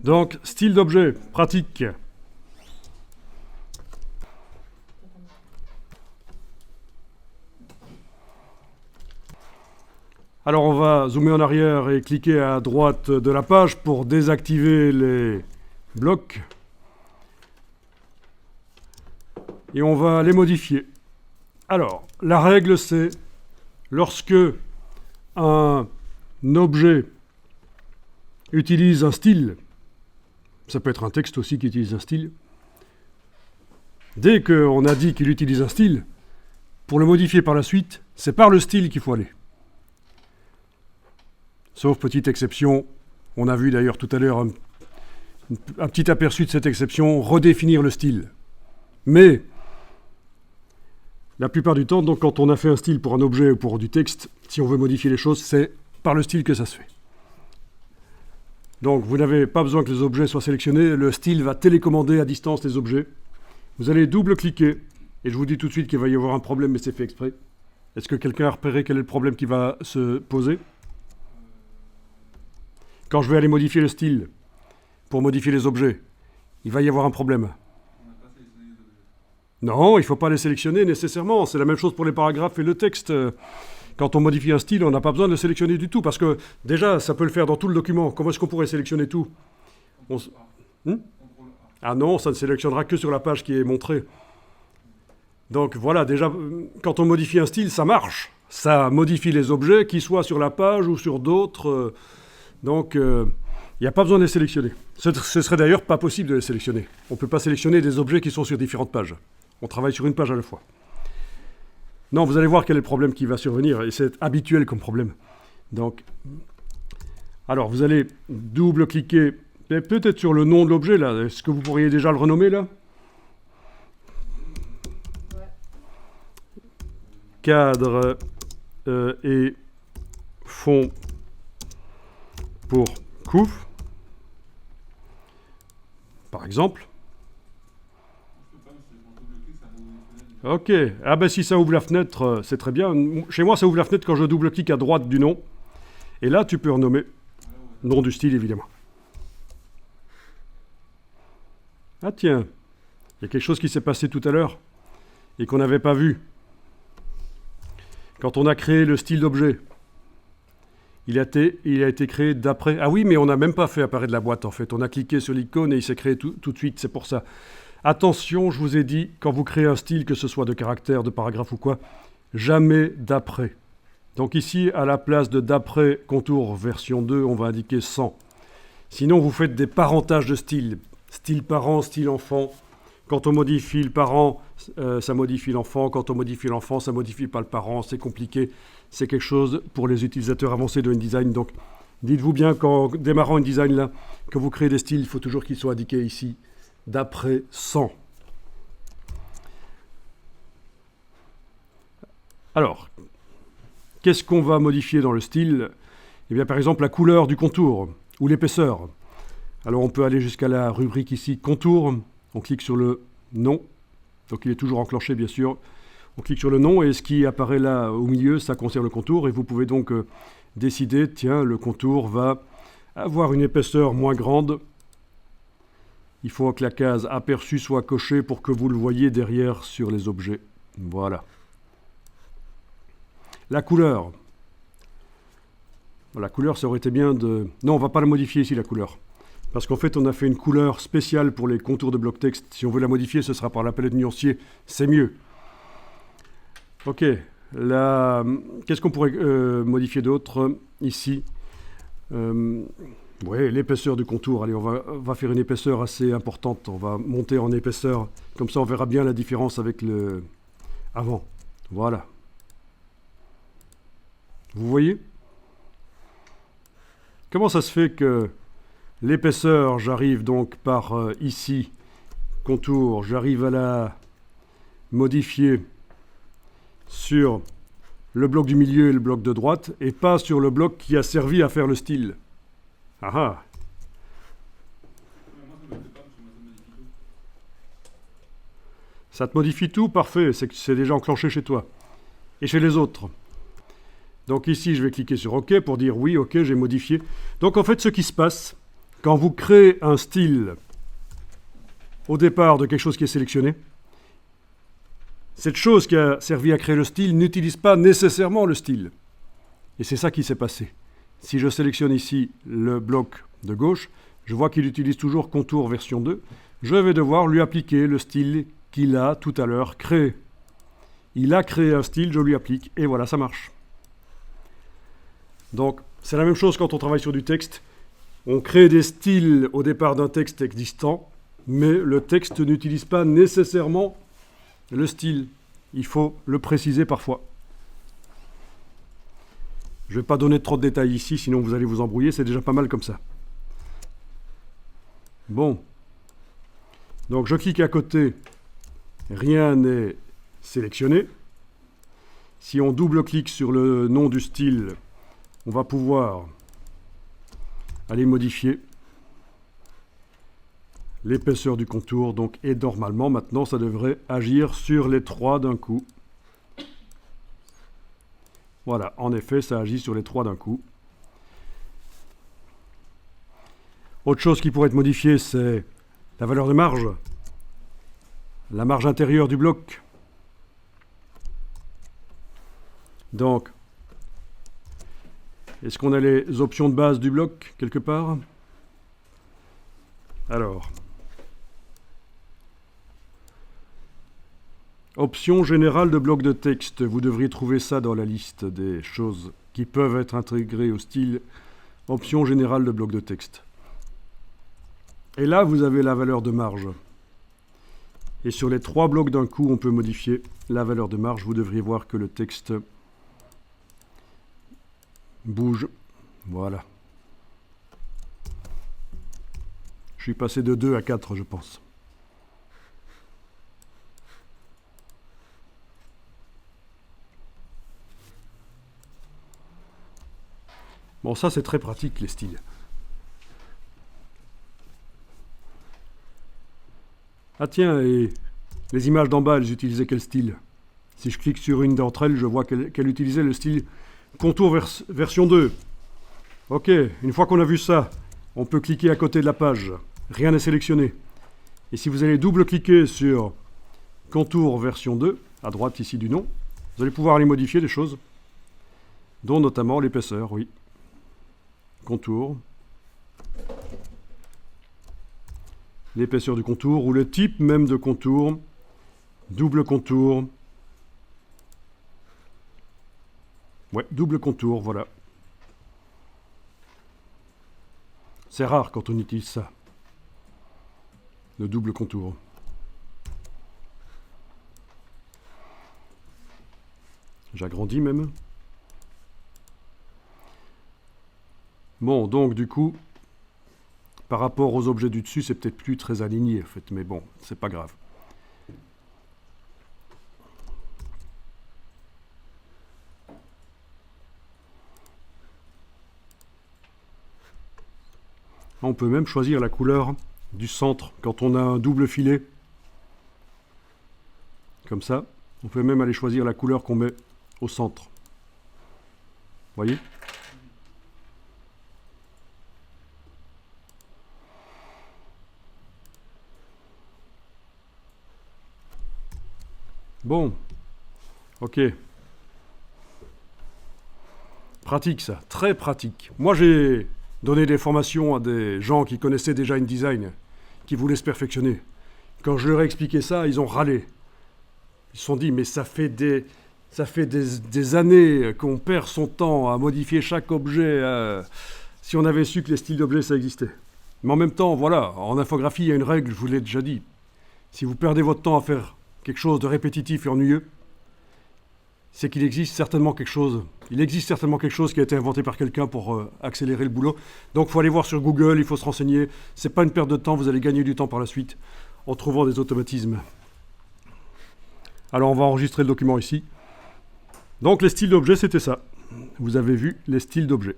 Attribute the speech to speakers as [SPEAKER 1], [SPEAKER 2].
[SPEAKER 1] Donc, style d'objet, pratique. Alors, on va zoomer en arrière et cliquer à droite de la page pour désactiver les blocs. Et on va les modifier. Alors, la règle, c'est lorsque un objet utilise un style, ça peut être un texte aussi qui utilise un style, dès qu'on a dit qu'il utilise un style, pour le modifier par la suite, c'est par le style qu'il faut aller. Sauf petite exception, on a vu d'ailleurs tout à l'heure un petit aperçu de cette exception, redéfinir le style. Mais la plupart du temps, donc, quand on a fait un style pour un objet ou pour du texte, si on veut modifier les choses, c'est par le style que ça se fait. Donc, vous n'avez pas besoin que les objets soient sélectionnés. Le style va télécommander à distance les objets. Vous allez double-cliquer. Et je vous dis tout de suite qu'il va y avoir un problème, mais c'est fait exprès. Est-ce que quelqu'un a repéré quel est le problème qui va se poser? Quand je vais aller modifier le style pour modifier les objets, il va y avoir un problème. Non, il ne faut pas les sélectionner nécessairement. C'est la même chose pour les paragraphes et le texte. Quand on modifie un style, on n'a pas besoin de le sélectionner du tout, parce que déjà, ça peut le faire dans tout le document. Comment est-ce qu'on pourrait sélectionner tout? Ah non, ça ne sélectionnera que sur la page qui est montrée. Donc voilà, déjà, quand on modifie un style, ça marche. Ça modifie les objets, qu'ils soient sur la page ou sur d'autres. Donc, il n'y a pas besoin de les sélectionner. Ce serait d'ailleurs pas possible de les sélectionner. On ne peut pas sélectionner des objets qui sont sur différentes pages. On travaille sur une page à la fois. Non, vous allez voir quel est le problème qui va survenir, et c'est habituel comme problème. Donc, alors, vous allez double-cliquer, peut-être sur le nom de l'objet, là. Est-ce que vous pourriez déjà le renommer, là? Ouais. Cadre et fond pour COUF, par exemple. Ok, ah ben si ça ouvre la fenêtre, c'est très bien. Chez moi, ça ouvre la fenêtre quand je double-clique à droite du nom. Et là, tu peux renommer. Nom du style, évidemment. Ah tiens, il y a quelque chose qui s'est passé tout à l'heure et qu'on n'avait pas vu. Quand on a créé le style d'objet, il a été créé d'après... Ah oui, mais on n'a même pas fait apparaître la boîte, en fait. On a cliqué sur l'icône et il s'est créé tout de suite, c'est pour ça. Attention, je vous ai dit, quand vous créez un style, que ce soit de caractère, de paragraphe ou quoi, jamais d'après. Donc ici, à la place de d'après contour version 2, on va indiquer 100. Sinon, vous faites des parentages de style. Style parent, style enfant. Quand on modifie le parent, ça modifie l'enfant. Quand on modifie l'enfant, ça modifie pas le parent. C'est compliqué. C'est quelque chose pour les utilisateurs avancés de InDesign. Donc, dites-vous bien qu'en démarrant InDesign, là, que vous créez des styles, il faut toujours qu'ils soient indiqués ici. D'après 100. Alors, qu'est-ce qu'on va modifier dans le style? Eh bien, par exemple, la couleur du contour ou l'épaisseur. Alors, on peut aller jusqu'à la rubrique ici, contour. On clique sur le nom. Donc, il est toujours enclenché, bien sûr. On clique sur le nom et ce qui apparaît là au milieu, ça concerne le contour. Et vous pouvez donc décider, tiens, le contour va avoir une épaisseur moins grande. Il faut que la case aperçu soit cochée pour que vous le voyez derrière sur les objets. Voilà. La couleur. La couleur, ça aurait été bien de... Non, on ne va pas la modifier ici, la couleur. Parce qu'en fait, on a fait une couleur spéciale pour les contours de bloc texte. Si on veut la modifier, ce sera par la palette nuancier. C'est mieux. Ok. Qu'est-ce qu'on pourrait modifier d'autre ici? Oui, l'épaisseur du contour. Allez, on va faire une épaisseur assez importante. On va monter en épaisseur. Comme ça, on verra bien la différence avec le avant. Voilà. Vous voyez? Comment ça se fait que l'épaisseur, j'arrive donc par ici, contour, j'arrive à la modifier sur le bloc du milieu et le bloc de droite, et pas sur le bloc qui a servi à faire le style? Ah ah. Ça te modifie tout? Parfait, c'est déjà enclenché chez toi. Et chez les autres. Donc ici, je vais cliquer sur OK pour dire oui, OK, j'ai modifié. Donc en fait, ce qui se passe, quand vous créez un style au départ de quelque chose qui est sélectionné, cette chose qui a servi à créer le style n'utilise pas nécessairement le style. Et c'est ça qui s'est passé. Si je sélectionne ici le bloc de gauche, je vois qu'il utilise toujours Contour version 2. Je vais devoir lui appliquer le style qu'il a tout à l'heure créé. Il a créé un style, je lui applique, et voilà, ça marche. Donc, c'est la même chose quand on travaille sur du texte. On crée des styles au départ d'un texte existant, mais le texte n'utilise pas nécessairement le style. Il faut le préciser parfois. Je ne vais pas donner trop de détails ici, sinon vous allez vous embrouiller, c'est déjà pas mal comme ça. Bon. Donc je clique à côté, rien n'est sélectionné. Si on double-clique sur le nom du style, on va pouvoir aller modifier l'épaisseur du contour. Donc, et normalement, maintenant, ça devrait agir sur les trois d'un coup. Voilà, en effet, ça agit sur les trois d'un coup. Autre chose qui pourrait être modifiée, c'est la valeur de marge. La marge intérieure du bloc. Donc, est-ce qu'on a les options de base du bloc quelque part? Alors, option générale de bloc de texte. Vous devriez trouver ça dans la liste des choses qui peuvent être intégrées au style. Option générale de bloc de texte. Et là, vous avez la valeur de marge. Et sur les trois blocs d'un coup, on peut modifier la valeur de marge. Vous devriez voir que le texte bouge. Voilà. Je suis passé de 2 à 4, je pense. Bon, ça, c'est très pratique, les styles. Ah tiens, et les images d'en bas, elles utilisaient quel style? Si je clique sur une d'entre elles, je vois qu'elle utilisait le style Contour version 2. Ok, une fois qu'on a vu ça, on peut cliquer à côté de la page. Rien n'est sélectionné. Et si vous allez double-cliquer sur Contour version 2, à droite ici du nom, vous allez pouvoir aller modifier des choses, dont notamment l'épaisseur, oui. Contour. L'épaisseur du contour, ou le type même de contour. Double contour. Ouais, double contour, voilà. C'est rare quand on utilise ça. Le double contour. J'agrandis même. Bon, donc du coup, par rapport aux objets du dessus, c'est peut-être plus très aligné en fait, mais bon, c'est pas grave. On peut même choisir la couleur du centre quand on a un double filet. Comme ça, on peut même aller choisir la couleur qu'on met au centre. Vous voyez ? Bon, ok. Pratique ça, très pratique. Moi j'ai donné des formations à des gens qui connaissaient déjà InDesign, qui voulaient se perfectionner. Quand je leur ai expliqué ça, ils ont râlé. Ils se sont dit, mais ça fait des années qu'on perd son temps à modifier chaque objet. Si on avait su que les styles d'objets, ça existait. Mais en même temps, voilà, en infographie, il y a une règle, je vous l'ai déjà dit. Si vous perdez votre temps à faire quelque chose de répétitif et ennuyeux, c'est qu'il existe certainement quelque chose. Il existe certainement quelque chose qui a été inventé par quelqu'un pour accélérer le boulot. Donc il faut aller voir sur Google, il faut se renseigner. C'est pas une perte de temps, vous allez gagner du temps par la suite en trouvant des automatismes. Alors on va enregistrer le document ici. Donc les styles d'objets, c'était ça. Vous avez vu les styles d'objets.